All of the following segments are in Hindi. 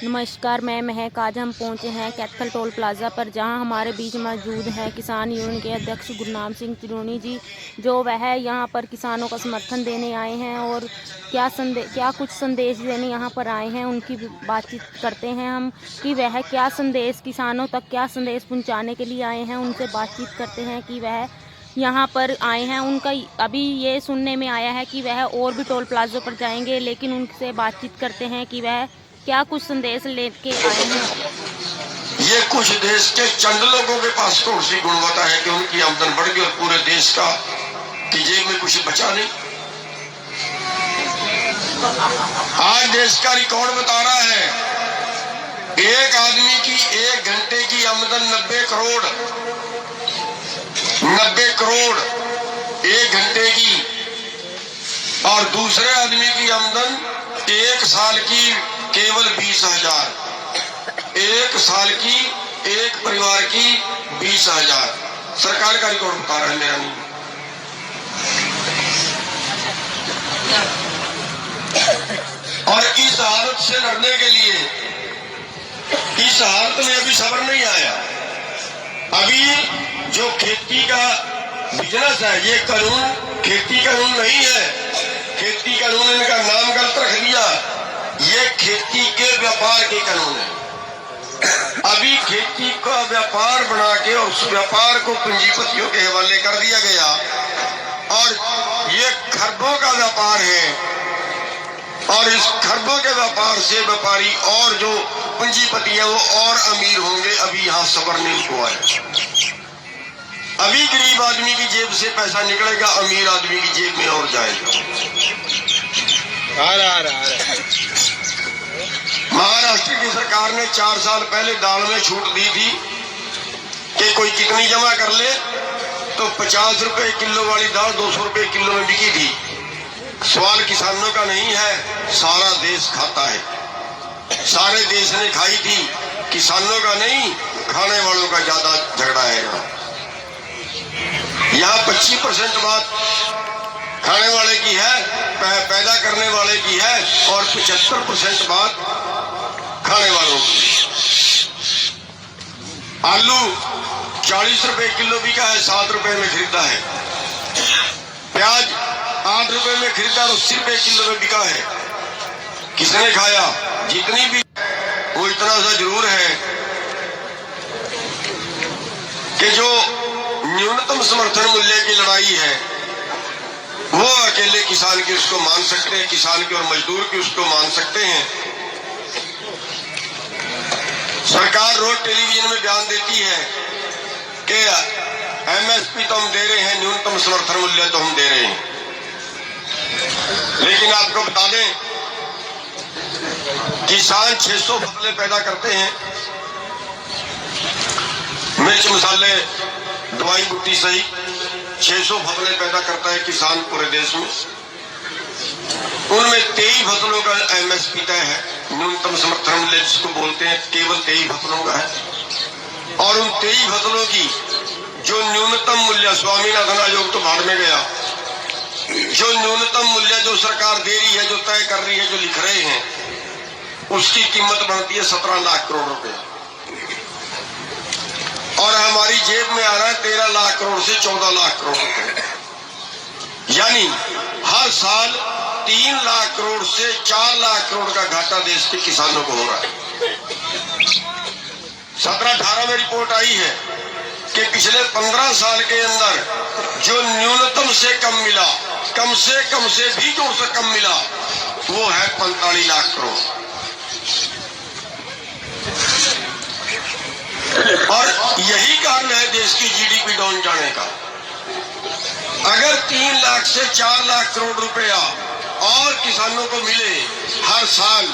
नमस्कार, मैं महक। आज हम पहुंचे हैं कैथल टोल प्लाज़ा पर, जहां हमारे बीच मौजूद हैं किसान यूनियन के अध्यक्ष गुरनाम सिंह चिरोनी जी, जो वह यहां पर किसानों का समर्थन देने आए हैं और क्या कुछ संदेश देने यहां पर आए हैं। उनकी बातचीत करते हैं हम कि वह क्या संदेश किसानों तक क्या संदेश पहुंचाने के लिए आए हैं। उनसे बातचीत करते हैं कि वह यहाँ पर आए हैं। उनका अभी ये सुनने में आया है कि वह और भी टोल प्लाज़ा पर जाएंगे, लेकिन उनसे बातचीत करते हैं कि वह क्या कुछ संदेश लेके आए हैं। ये कुछ देश के चंद लोगों के पास तो उसी गुणवत्ता है कि उनकी आमदन बढ़ गई और पूरे देश का की जेब में कुछ बचा नहीं। आज देश का रिकॉर्ड बता रहा है, एक आदमी की 1 घंटे की आमदन 90 करोड़ 1 घंटे की, और दूसरे आदमी की आमदन 1 साल की केवल 20,000। 1 साल की एक परिवार की 20,000। सरकार का रिकॉर्ड बता रहा है, मेरा नहीं। और इस हालत से लड़ने के लिए, इस हालत में अभी सब्र नहीं आया। अभी जो खेती का बिजनेस है, ये कानून खेती कानून नहीं है। खेती कानून इनका नाम गलत रख दिया। ये खेती के व्यापार के कानून है। अभी खेती का व्यापार बना के उस व्यापार को पूंजीपतियों के हवाले कर दिया गया, और ये खरबों का व्यापार है। और इस खरबों के व्यापार से व्यापारी और जो पूंजीपति है वो और अमीर होंगे। अभी यहाँ सब्र नहीं हुआ है। अभी गरीब आदमी की जेब से पैसा निकलेगा, अमीर आदमी की जेब में और जाएगा। महाराष्ट्र की सरकार ने 4 साल पहले दाल में छूट दी थी कि कोई कितनी जमा कर ले, तो 50 रुपए किलो वाली दाल 200 रुपए किलो में बिकी थी। सवाल किसानों का नहीं है, सारा देश खाता है। सारे देश ने खाई थी, किसानों का नहीं, खाने वालों का ज्यादा झगड़ा है। यहाँ 25% बात खाने वाले की है, पैदा करने वाले की है, और 75% बात खाने वालों की। आलू 40 रुपए किलो बिका है, 7 रुपए में खरीदा है। प्याज 8 रुपए में खरीदा और 80 रुपए किलो में बिका है। किसने खाया? जितनी भी, वो इतना सा जरूर है कि जो न्यूनतम समर्थन मूल्य की लड़ाई है, वो अकेले किसान की उसको मान सकते हैं, किसान की और मजदूर की उसको मान सकते हैं। सरकार रोज टेलीविजन में बयान देती है कि एमएसपी तो हम दे रहे हैं, न्यूनतम समर्थन मूल्य तो हम दे रहे हैं। लेकिन आपको बता दें, किसान 600 फसलें पैदा करते हैं, मिर्च मसाले दवाई बूटी सही 600 फसलें पैदा करता है किसान पूरे देश में। उनमें 23 फसलों का एमएसपी तय है, न्यूनतम समर्थन मूल्य जिसको बोलते हैं, केवल 23 फसलों का है। और उन 23 फसलों की जो न्यूनतम मूल्य, स्वामीनाथन आयोग तो भाड़ में गया, जो न्यूनतम मूल्य जो सरकार दे रही है, जो तय कर रही है, जो लिख रहे हैं, उसकी कीमत बनती है 17 लाख करोड़ रुपए। और हमारी जेब में आ रहा है 13 लाख करोड़ से 14 लाख करोड़ रुपए। यानी हर साल 3 लाख करोड़ से 4 लाख करोड़ का घाटा देश के किसानों को हो रहा है। 17-18 में रिपोर्ट आई है कि पिछले 15 साल के अंदर जो न्यूनतम से कम मिला, कम से भी जो से कम मिला, वो है 45 लाख करोड़। और यही कारण है देश की जीडीपी डाउन जाने का। अगर 3 लाख से 4 लाख करोड़ रुपया और किसानों को मिले हर साल,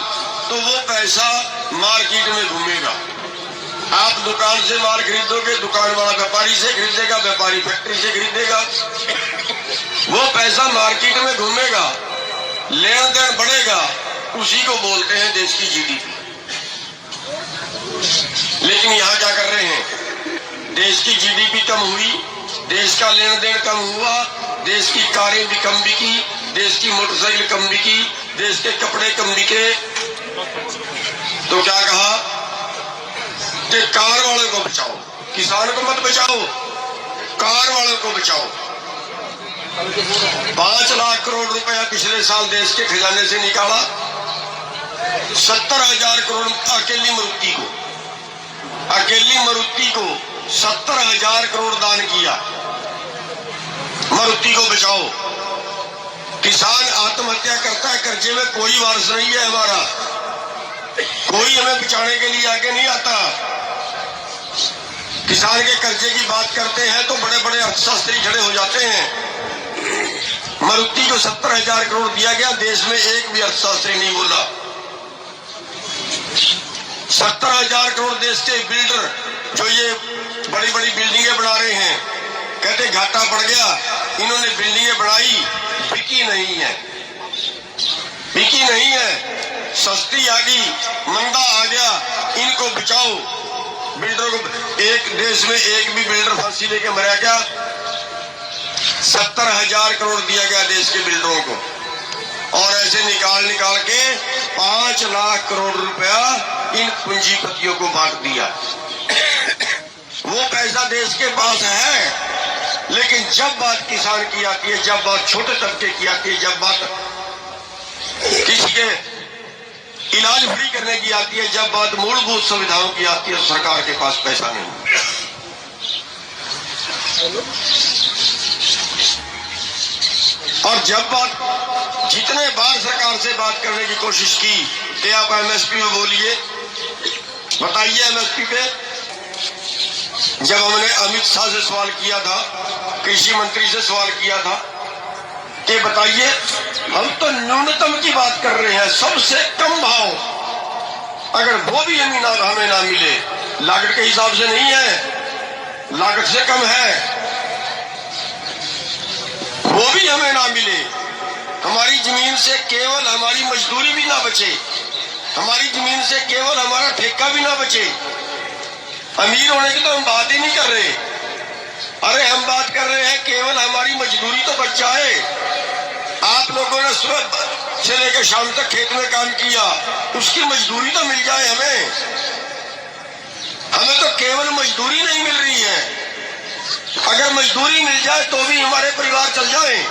तो वो पैसा मार्केट में घूमेगा। आप दुकान से माल खरीदोगे, दुकान वाला व्यापारी से खरीदेगा, व्यापारी फैक्ट्री से खरीदेगा, वो पैसा मार्केट में घूमेगा, लेन देन बढ़ेगा, उसी को बोलते हैं देश की जीडीपी। लेकिन यहाँ क्या कर रहे हैं? देश की जीडीपी कम हुई, देश का लेन देन कम हुआ, देश की कारें भी कम बिकी, देश की मोटरसाइकिल कम बिकी, देश के कपड़े कम बिके, तो तो क्या कहा कि कार वालों को बचाओ, किसान को मत बचाओ, कार वालों को बचाओ। 5 लाख करोड़ रुपया पिछले साल देश के खजाने से निकाला। 70,000 करोड़ अकेली मारुति को 70,000 करोड़ दान किया। मारुति को बचाओ। किसान आत्महत्या करता है, कर्जे में कोई वारिस नहीं है हमारा, कोई हमें बचाने के लिए आगे नहीं आता। किसान के कर्जे की बात करते हैं तो बड़े बड़े अर्थशास्त्री खड़े हो जाते हैं। मारुति को 70,000 करोड़ दिया गया, देश में एक भी अर्थशास्त्री नहीं बोला। 70,000 करोड़ देश के बिल्डर जो ये बड़ी बड़ी बिल्डिंगें बना रहे हैं, कहते घाटा पड़ गया, इन्होंने बिल्डिंगें बनाई, बिकी नहीं है, सस्ती आ गई, मंदा आ गया, इनको बचाओ। बिल्डरों को एक देश में एक भी बिल्डर फांसी लेके मरा क्या? 70,000 करोड़ दिया गया देश के बिल्डरों को, और ऐसे निकाल के 5 लाख करोड़ रुपया इन पूंजीपतियों को बांट दिया। वो पैसा देश के पास है, लेकिन जब बात किसान की आती है, जब बात छोटे तबके की आती है, जब बात किसी के इलाज फ्री करने की आती है, जब बात मूलभूत सुविधाओं की आती है, सरकार के पास पैसा नहीं। और जब बात जितने बार सरकार से बात करने की कोशिश की कि आप एमएसपी में बोलिए, बताइए एमएसपी पे। जब हमने अमित शाह से सवाल किया था, कृषि मंत्री से सवाल किया था कि बताइए, हम तो न्यूनतम की बात कर रहे हैं, सबसे कम भाव, अगर वो भी हमें ना मिले, लागत के हिसाब से नहीं है, लागत से कम है, वो भी हमें ना मिले, हमारी जमीन से केवल हमारी मजदूरी भी ना बचे, हमारी जमीन से केवल हमारा ठेका भी ना बचे। अमीर होने की तो हम बात ही नहीं कर रहे, अरे हम बात कर रहे हैं केवल हमारी मजदूरी तो बच जाए। आप लोगों ने सुबह से लेकर शाम तक खेत में काम किया, उसकी मजदूरी तो मिल जाए हमें। हमें तो केवल मजदूरी नहीं मिल रही है, अगर मजदूरी मिल जाए तो भी हमारे परिवार चल जाए।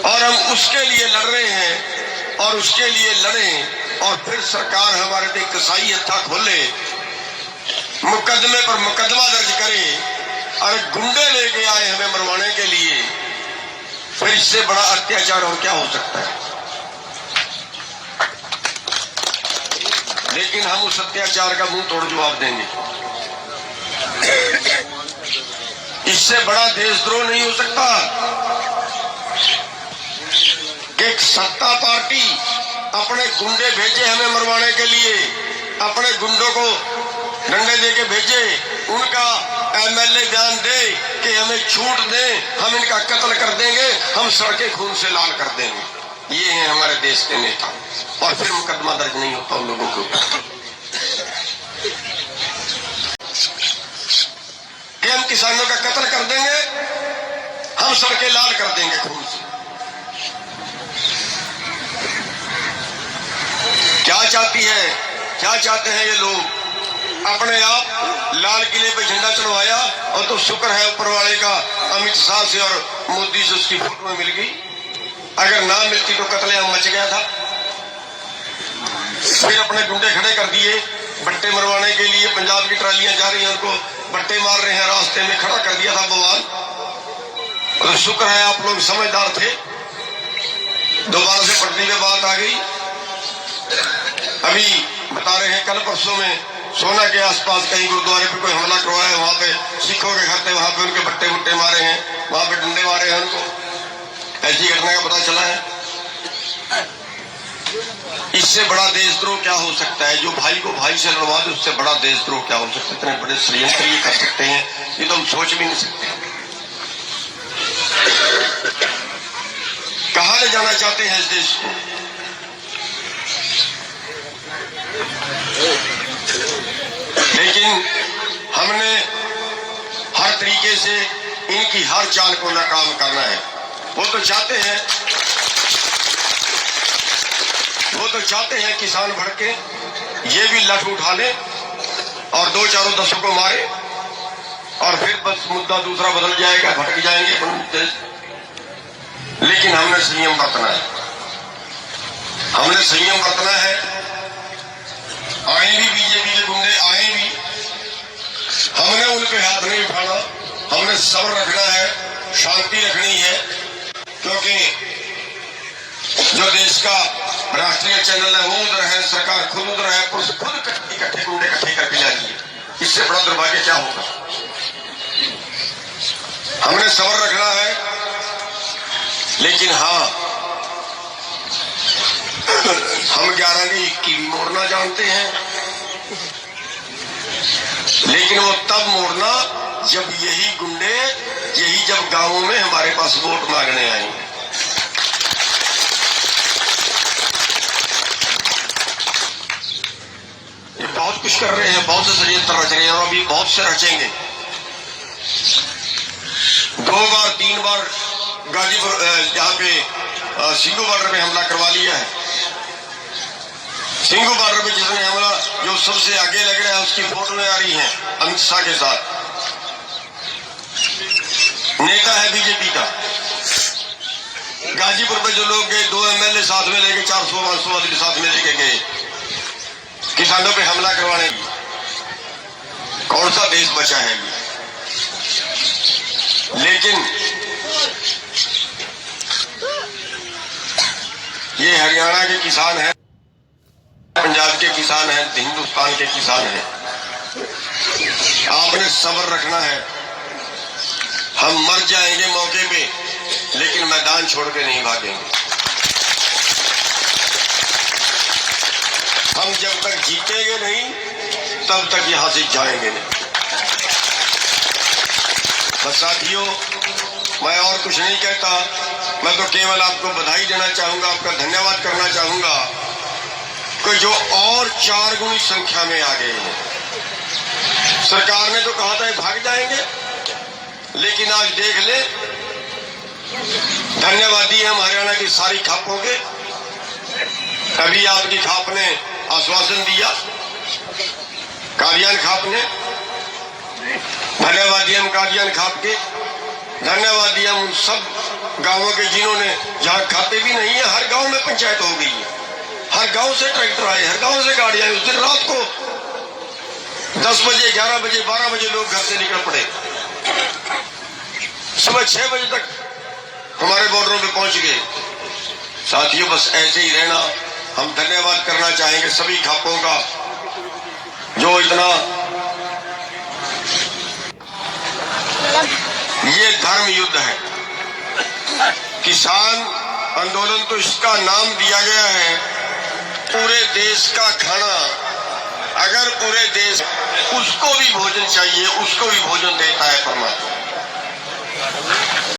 और हम उसके लिए लड़ रहे हैं, और उसके लिए लड़ें, और फिर सरकार हमारे पे कसाई हत्था खोले, मुकदमे पर मुकदमा दर्ज करे और गुंडे लेके आए हमें मरवाने के लिए, फिर इससे बड़ा अत्याचार और क्या हो सकता है। लेकिन हम उस अत्याचार का मुंह तोड़ जवाब देंगे। इससे बड़ा देशद्रोह नहीं हो सकता कि एक सत्ता पार्टी अपने गुंडे भेजे हमें मरवाने के लिए, अपने गुंडों को डंडे देके भेजे, उनका एमएलए बयान दे कि हमें छूट दें, हम इनका कत्ल कर देंगे, हम सड़कें खून से लाल कर देंगे। ये हैं हमारे देश के नेता, और फिर मुकदमा दर्ज नहीं होता उन लोगों के ऊपर कि हम किसानों का कत्ल कर देंगे, हम सड़कें लाल कर देंगे खून से। क्या चाहते हैं ये लोग? अपने आप लाल किले पे झंडा चढ़वाया, और तो शुक्र है ऊपर वाले का, अमित शाह से और मोदी से उसकी फोटो मिल गई, अगर ना मिलती तो कत्लेआम मच गया था। फिर अपने गुंडे खड़े कर दिए बट्टे मरवाने के लिए, पंजाब की ट्रालियां जा रही हैं, उनको बट्टे मार रहे हैं, रास्ते में खड़ा कर दिया था बवाल। और शुक्र है आप लोग समझदार थे, दोबारा से पटरी पे बात आ गई। अभी बता रहे हैं कल परसों में सोना के आसपास कहीं गुरुद्वारे पे कोई हमला करवाया है, वहां पे सिखों के घर थे, वहां पे उनके बट्टे बुट्टे मारे हैं, वहां पे डंडे मारे हैं उनको। ऐसी घटना का पता चला है। इससे बड़ा देशद्रोह क्या हो सकता है? जो भाई को भाई से लड़वा दे, उससे बड़ा देशद्रोह क्या हो सकता है? इतने बड़े षड्यंत्र ये कर सकते हैं, ये तो हम सोच भी नहीं सकते। कहां ले जाना चाहते हैं इस देश को? लेकिन हमने हर तरीके से इनकी हर चाल को नाकाम करना है। वो तो चाहते हैं तो चाहते हैं किसान भड़के, ये भी लठ उठा ले और दो चारों दसों को मारे और फिर बस मुद्दा दूसरा बदल जाएगा, भटक जाएंगे। लेकिन हमने संयम बरतना है, हमने संयम बरतना है। आए भी बीजेपी के गुंडे आए भी, हमने उन पे हाथ नहीं उठाना, हमने सब्र रखना है, शांति रखनी है, क्योंकि जो देश का राष्ट्रीय चैनल है वो उधर है, सरकार खुद उधर है, पुलिस खुद इकट्ठे गुंडे इकट्ठे करके ला रही है। इससे बड़ा दुर्भाग्य क्या होगा। हमने सब्र रखना है, लेकिन हाँ हम 11 ने 21 भी मोड़ना जानते हैं, लेकिन वो तब मोड़ना जब यही गुंडे जब गांवों में हमारे पास वोट मांगने आएंगे। ये बहुत कुछ कर रहे हैं, बहुत से षड्यंत्र रच रहे हैं और अभी बहुत से रचेंगे। 2 बार 3 बार गाजीपुर यहाँ पे सिंगू बॉर्डर पे हमला करवा लिया है। सिंगू बॉर्डर पे जिसने हमला, जो सबसे आगे लग रहा है, उसकी फोटो आ रही है अमित शाह के साथ। नेता है बीजेपी का। गाजीपुर पे जो लोग गए, 2 MLA साथ में लेके 400-500 आदमी साथ में लेके गए किसानों पे हमला करवाने। कौन सा देश बचा है ये? लेकिन ये हरियाणा के किसान हैं, पंजाब के किसान हैं, हिंदुस्तान के किसान हैं। आपने सब्र रखना है। हम मर जाएंगे मौके पे, लेकिन मैदान छोड़ के नहीं भागेंगे। हम जब तक जीतेंगे नहीं, तब तक यहां से जाएंगे नहीं। बस साथियों, मैं और कुछ नहीं कहता, मैं तो केवल आपको बधाई देना चाहूंगा, आपका धन्यवाद करना चाहूंगा कि जो और 4 गुनी संख्या में आ गए हैं। सरकार ने तो कहा था भाग जाएंगे, लेकिन आज देख ले, धन्यवादी हम हरियाणा की सारी खापों के। अभी आपकी खाप ने आश्वासन दिया, कादियान खाप ने। धन्यवादी हम कादियान खाप के, धन्यवादी हम उन सब गांवों के जिन्होंने, जहां खाते भी नहीं है, हर गांव में पंचायत हो गई है, हर गांव से ट्रैक्टर आए, हर गांव से गाड़ियां। उस दिन रात को 10 बजे, 11 बजे, 12 बजे लोग घर से निकल पड़े, सुबह 6 बजे तक हमारे बॉर्डरों पे पहुंच गए। साथियों, बस ऐसे ही रहना। हम धन्यवाद करना चाहेंगे सभी खापों का, जो इतना, ये धर्म युद्ध है। किसान आंदोलन तो इसका नाम दिया गया है, पूरे देश का खाना। अगर पूरे देश, उसको भी भोजन चाहिए, उसको भी भोजन देता है परमात्मा।